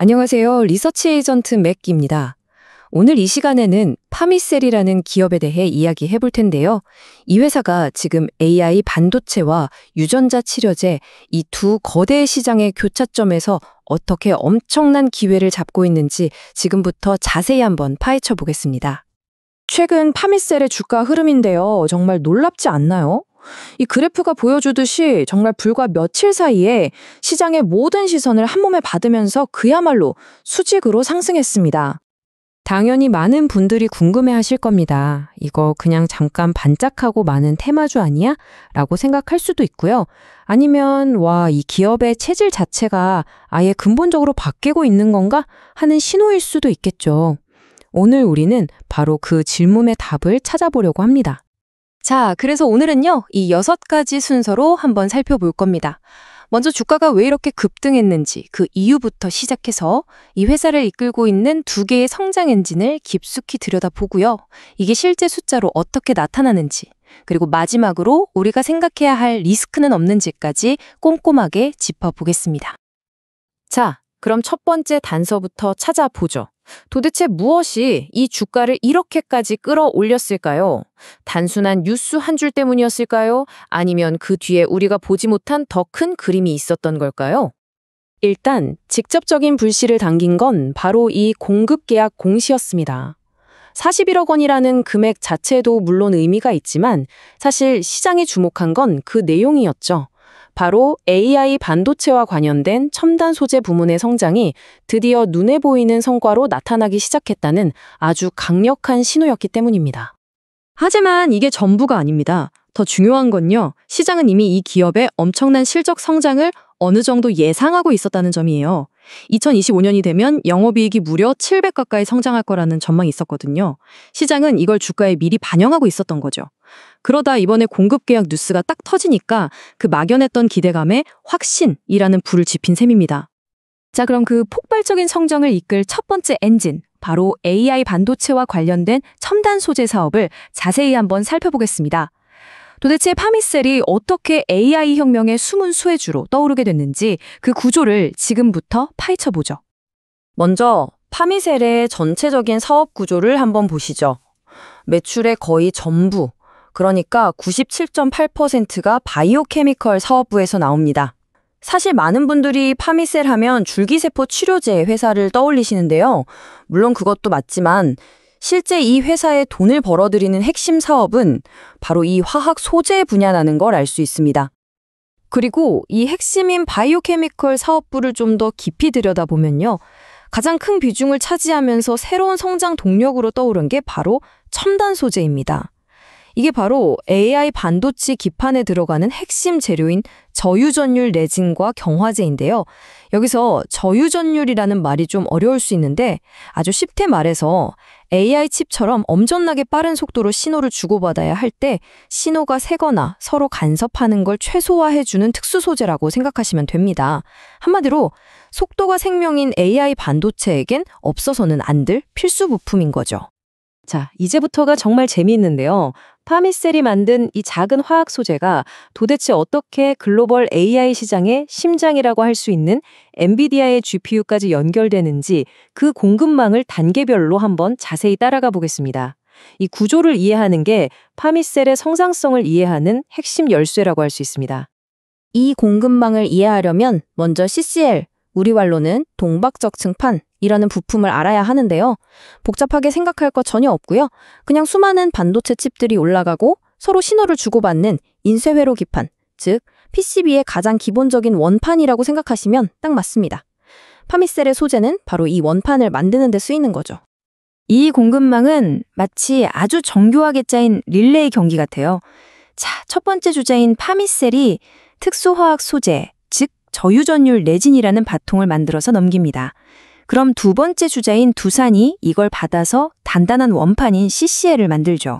안녕하세요. 리서치 에이전트 맥입니다. 오늘 이 시간에는 파미셀이라는 기업에 대해 이야기해 볼 텐데요. 이 회사가 지금 AI 반도체와 유전자 치료제 이 두 거대 시장의 교차점에서 어떻게 엄청난 기회를 잡고 있는지 지금부터 자세히 한번 파헤쳐 보겠습니다. 최근 파미셀의 주가 흐름인데요. 정말 놀랍지 않나요? 이 그래프가 보여주듯이 정말 불과 며칠 사이에 시장의 모든 시선을 한 몸에 받으면서 그야말로 수직으로 상승했습니다. 당연히 많은 분들이 궁금해 하실 겁니다. 이거 그냥 잠깐 반짝하고 마는 테마주 아니야? 라고 생각할 수도 있고요. 아니면 와, 이 기업의 체질 자체가 아예 근본적으로 바뀌고 있는 건가? 하는 신호일 수도 있겠죠. 오늘 우리는 바로 그 질문의 답을 찾아보려고 합니다. 자, 그래서 오늘은요, 이 6가지 순서로 한번 살펴볼 겁니다. 먼저 주가가 왜 이렇게 급등했는지 그 이유부터 시작해서 이 회사를 이끌고 있는 두 개의 성장 엔진을 깊숙이 들여다보고요. 이게 실제 숫자로 어떻게 나타나는지, 그리고 마지막으로 우리가 생각해야 할 리스크는 없는지까지 꼼꼼하게 짚어보겠습니다. 자, 그럼 첫 번째 단서부터 찾아보죠. 도대체 무엇이 이 주가를 이렇게까지 끌어올렸을까요? 단순한 뉴스 한 줄 때문이었을까요? 아니면 그 뒤에 우리가 보지 못한 더 큰 그림이 있었던 걸까요? 일단 직접적인 불씨를 당긴 건 바로 이 공급 계약 공시였습니다. 41억 원이라는 금액 자체도 물론 의미가 있지만 사실 시장이 주목한 건 그 내용이었죠. 바로 AI 반도체와 관련된 첨단 소재 부문의 성장이 드디어 눈에 보이는 성과로 나타나기 시작했다는 아주 강력한 신호였기 때문입니다. 하지만 이게 전부가 아닙니다. 더 중요한 건요. 시장은 이미 이 기업의 엄청난 실적 성장을 어느 정도 예상하고 있었다는 점이에요. 2025년이 되면 영업이익이 무려 700 가까이 성장할 거라는 전망이 있었거든요. 시장은 이걸 주가에 미리 반영하고 있었던 거죠. 그러다 이번에 공급 계약 뉴스가 딱 터지니까 그 막연했던 기대감에 확신이라는 불을 지핀 셈입니다. 자, 그럼 그 폭발적인 성장을 이끌 첫 번째 엔진, 바로 AI 반도체와 관련된 첨단 소재 사업을 자세히 한번 살펴보겠습니다. 도대체 파미셀이 어떻게 AI 혁명의 숨은 수혜주로 떠오르게 됐는지 그 구조를 지금부터 파헤쳐보죠. 먼저 파미셀의 전체적인 사업 구조를 한번 보시죠. 매출의 거의 전부, 그러니까 97.8%가 바이오케미컬 사업부에서 나옵니다. 사실 많은 분들이 파미셀 하면 줄기세포 치료제 회사를 떠올리시는데요. 물론 그것도 맞지만 실제 이 회사에 돈을 벌어들이는 핵심 사업은 바로 이 화학 소재 분야라는 걸 알 수 있습니다. 그리고 이 핵심인 바이오케미컬 사업부를 좀 더 깊이 들여다보면요. 가장 큰 비중을 차지하면서 새로운 성장 동력으로 떠오른 게 바로 첨단 소재입니다. 이게 바로 AI 반도체 기판에 들어가는 핵심 재료인 저유전율 레진과 경화제인데요. 여기서 저유전율이라는 말이 좀 어려울 수 있는데 아주 쉽게 말해서 AI 칩처럼 엄청나게 빠른 속도로 신호를 주고받아야 할 때 신호가 새거나 서로 간섭하는 걸 최소화해주는 특수 소재라고 생각하시면 됩니다. 한마디로 속도가 생명인 AI 반도체에겐 없어서는 안 될 필수 부품인 거죠. 자, 이제부터가 정말 재미있는데요. 파미셀이 만든 이 작은 화학 소재가 도대체 어떻게 글로벌 AI 시장의 심장이라고 할 수 있는 엔비디아의 GPU까지 연결되는지 그 공급망을 단계별로 한번 자세히 따라가 보겠습니다. 이 구조를 이해하는 게 파미셀의 성장성을 이해하는 핵심 열쇠라고 할 수 있습니다. 이 공급망을 이해하려면 먼저 CCL, 우리 말로는 동박적층판이라는 부품을 알아야 하는데요. 복잡하게 생각할 거 전혀 없고요. 그냥 수많은 반도체 칩들이 올라가고 서로 신호를 주고받는 인쇄회로 기판, 즉 PCB의 가장 기본적인 원판이라고 생각하시면 딱 맞습니다. 파미셀의 소재는 바로 이 원판을 만드는 데 쓰이는 거죠. 이 공급망은 마치 아주 정교하게 짜인 릴레이 경기 같아요. 자, 첫 번째 주자인 파미셀이 특수화학 소재, 즉 저유전율 레진이라는 바통을 만들어서 넘깁니다. 그럼 두 번째 주자인 두산이 이걸 받아서 단단한 원판인 CCL을 만들죠.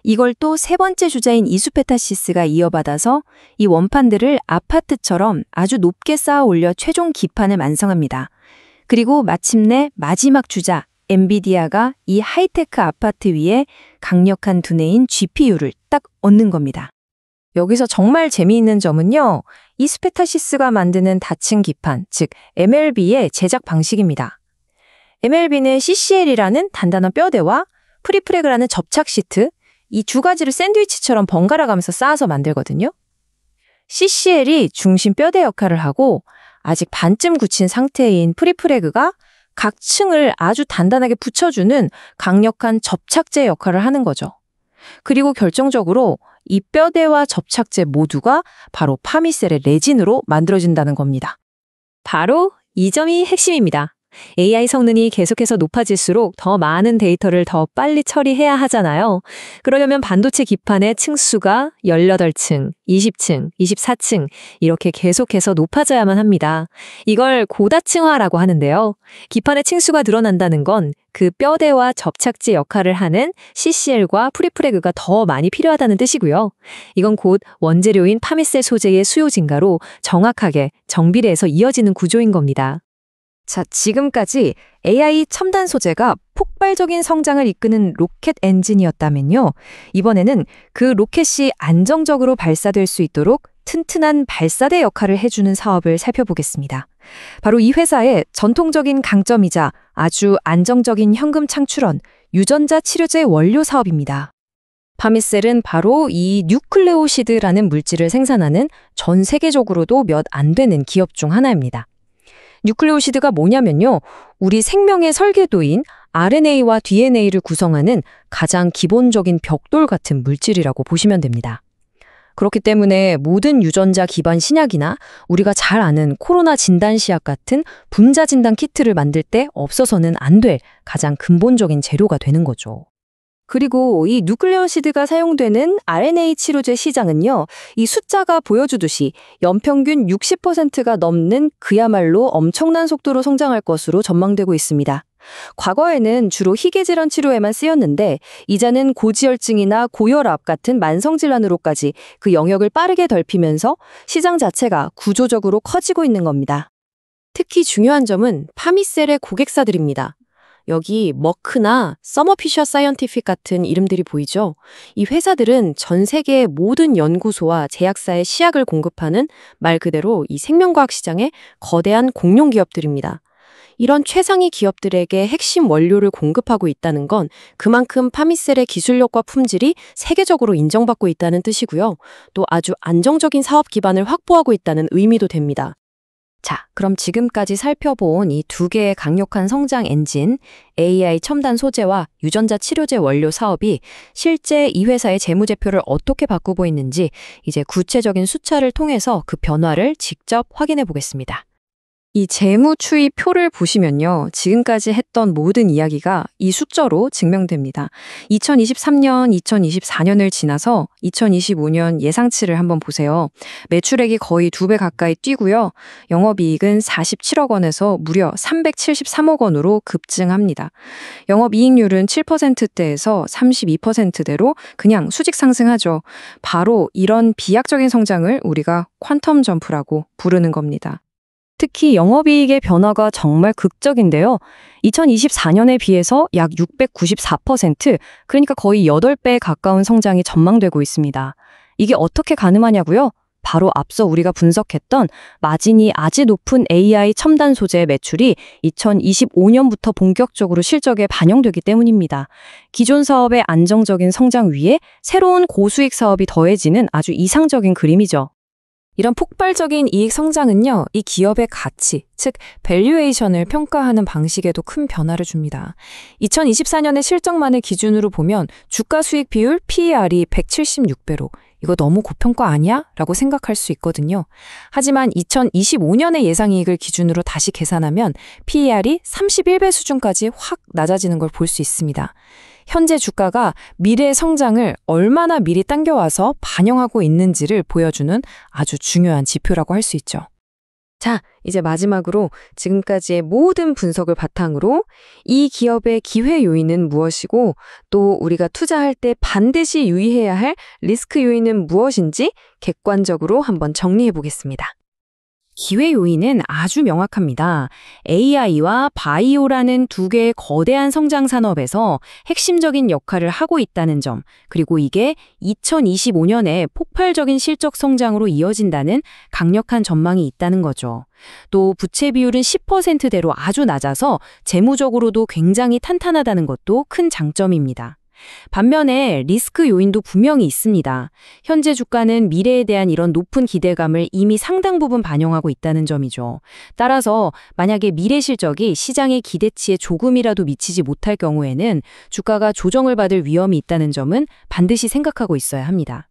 이걸 또 세 번째 주자인 이수페타시스가 이어받아서 이 원판들을 아파트처럼 아주 높게 쌓아 올려 최종 기판을 완성합니다. 그리고 마침내 마지막 주자 엔비디아가 이 하이테크 아파트 위에 강력한 두뇌인 GPU를 딱 얹는 겁니다. 여기서 정말 재미있는 점은요. 이스페타시스가 만드는 다층 기판, 즉 MLB의 제작 방식입니다. MLB는 CCL이라는 단단한 뼈대와 프리프레그라는 접착 시트, 이 두 가지를 샌드위치처럼 번갈아 가면서 쌓아서 만들거든요. CCL이 중심 뼈대 역할을 하고 아직 반쯤 굳힌 상태인 프리프레그가 각 층을 아주 단단하게 붙여주는 강력한 접착제 역할을 하는 거죠. 그리고 결정적으로 이 뼈대와 접착제 모두가 바로 파미셀의 레진으로 만들어진다는 겁니다. 바로 이 점이 핵심입니다. AI 성능이 계속해서 높아질수록 더 많은 데이터를 더 빨리 처리해야 하잖아요. 그러려면 반도체 기판의 층수가 18층, 20층, 24층 이렇게 계속해서 높아져야만 합니다. 이걸 고다층화라고 하는데요. 기판의 층수가 늘어난다는 건 그 뼈대와 접착제 역할을 하는 CCL과 프리프레그가 더 많이 필요하다는 뜻이고요. 이건 곧 원재료인 파미셀 소재의 수요 증가로 정확하게 정비례해서 이어지는 구조인 겁니다. 자, 지금까지 AI 첨단 소재가 폭발적인 성장을 이끄는 로켓 엔진이었다면요. 이번에는 그 로켓이 안정적으로 발사될 수 있도록 튼튼한 발사대 역할을 해주는 사업을 살펴보겠습니다. 바로 이 회사의 전통적인 강점이자 아주 안정적인 현금 창출원, 유전자 치료제 원료 사업입니다. 파미셀은 바로 이 뉴클레오시드라는 물질을 생산하는 전 세계적으로도 몇 안 되는 기업 중 하나입니다. 뉴클레오시드가 뭐냐면요. 우리 생명의 설계도인 RNA와 DNA를 구성하는 가장 기본적인 벽돌 같은 물질이라고 보시면 됩니다. 그렇기 때문에 모든 유전자 기반 신약이나 우리가 잘 아는 코로나 진단 시약 같은 분자 진단 키트를 만들 때 없어서는 안 될 가장 근본적인 재료가 되는 거죠. 그리고 이 누클레오시드가 사용되는 RNA 치료제 시장은요, 이 숫자가 보여주듯이 연평균 60%가 넘는 그야말로 엄청난 속도로 성장할 것으로 전망되고 있습니다. 과거에는 주로 희귀질환 치료에만 쓰였는데 이제는 고지혈증이나 고혈압 같은 만성질환으로까지 그 영역을 빠르게 넓히면서 시장 자체가 구조적으로 커지고 있는 겁니다. 특히 중요한 점은 파미셀의 고객사들입니다. 여기 머크나 서머피셔 사이언티픽 같은 이름들이 보이죠? 이 회사들은 전 세계의 모든 연구소와 제약사에 시약을 공급하는 말 그대로 이 생명과학 시장의 거대한 공룡 기업들입니다. 이런 최상위 기업들에게 핵심 원료를 공급하고 있다는 건 그만큼 파미셀의 기술력과 품질이 세계적으로 인정받고 있다는 뜻이고요. 또 아주 안정적인 사업 기반을 확보하고 있다는 의미도 됩니다. 자, 그럼 지금까지 살펴본 이 두 개의 강력한 성장 엔진, AI 첨단 소재와 유전자 치료제 원료 사업이 실제 이 회사의 재무제표를 어떻게 바꾸고 있는지 이제 구체적인 숫자를 통해서 그 변화를 직접 확인해 보겠습니다. 이 재무 추이 표를 보시면요. 지금까지 했던 모든 이야기가 이 숫자로 증명됩니다. 2023년, 2024년을 지나서 2025년 예상치를 한번 보세요. 매출액이 거의 2배 가까이 뛰고요. 영업이익은 47억 원에서 무려 373억 원으로 급증합니다. 영업이익률은 7%대에서 32%대로 그냥 수직 상승하죠. 바로 이런 비약적인 성장을 우리가 퀀텀 점프라고 부르는 겁니다. 특히 영업이익의 변화가 정말 극적인데요. 2024년에 비해서 약 694%, 그러니까 거의 8배 가까운 성장이 전망되고 있습니다. 이게 어떻게 가능하냐고요? 바로 앞서 우리가 분석했던 마진이 아주 높은 AI 첨단 소재의 매출이 2025년부터 본격적으로 실적에 반영되기 때문입니다. 기존 사업의 안정적인 성장 위에 새로운 고수익 사업이 더해지는 아주 이상적인 그림이죠. 이런 폭발적인 이익 성장은요, 이 기업의 가치, 즉 밸류에이션을 평가하는 방식에도 큰 변화를 줍니다. 2024년의 실적만을 기준으로 보면 주가 수익 비율 PER이 176배로 이거 너무 고평가 아니야? 라고 생각할 수 있거든요. 하지만 2025년의 예상이익을 기준으로 다시 계산하면 PER이 31배 수준까지 확 낮아지는 걸 볼 수 있습니다. 현재 주가가 미래의 성장을 얼마나 미리 당겨와서 반영하고 있는지를 보여주는 아주 중요한 지표라고 할 수 있죠. 자, 이제 마지막으로 지금까지의 모든 분석을 바탕으로 이 기업의 기회 요인은 무엇이고 또 우리가 투자할 때 반드시 유의해야 할 리스크 요인은 무엇인지 객관적으로 한번 정리해 보겠습니다. 기회 요인은 아주 명확합니다. AI와 바이오라는 두 개의 거대한 성장 산업에서 핵심적인 역할을 하고 있다는 점, 그리고 이게 2025년에 폭발적인 실적 성장으로 이어진다는 강력한 전망이 있다는 거죠. 또 부채 비율은 10%대로 아주 낮아서 재무적으로도 굉장히 탄탄하다는 것도 큰 장점입니다. 반면에 리스크 요인도 분명히 있습니다. 현재 주가는 미래에 대한 이런 높은 기대감을 이미 상당 부분 반영하고 있다는 점이죠. 따라서 만약에 미래 실적이 시장의 기대치에 조금이라도 미치지 못할 경우에는 주가가 조정을 받을 위험이 있다는 점은 반드시 생각하고 있어야 합니다.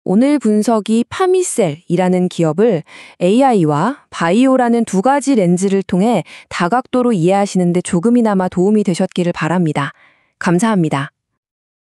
오늘 분석이 파미셀이라는 기업을 AI와 바이오라는 두 가지 렌즈를 통해 다각도로 이해하시는 데 조금이나마 도움이 되셨기를 바랍니다. 감사합니다.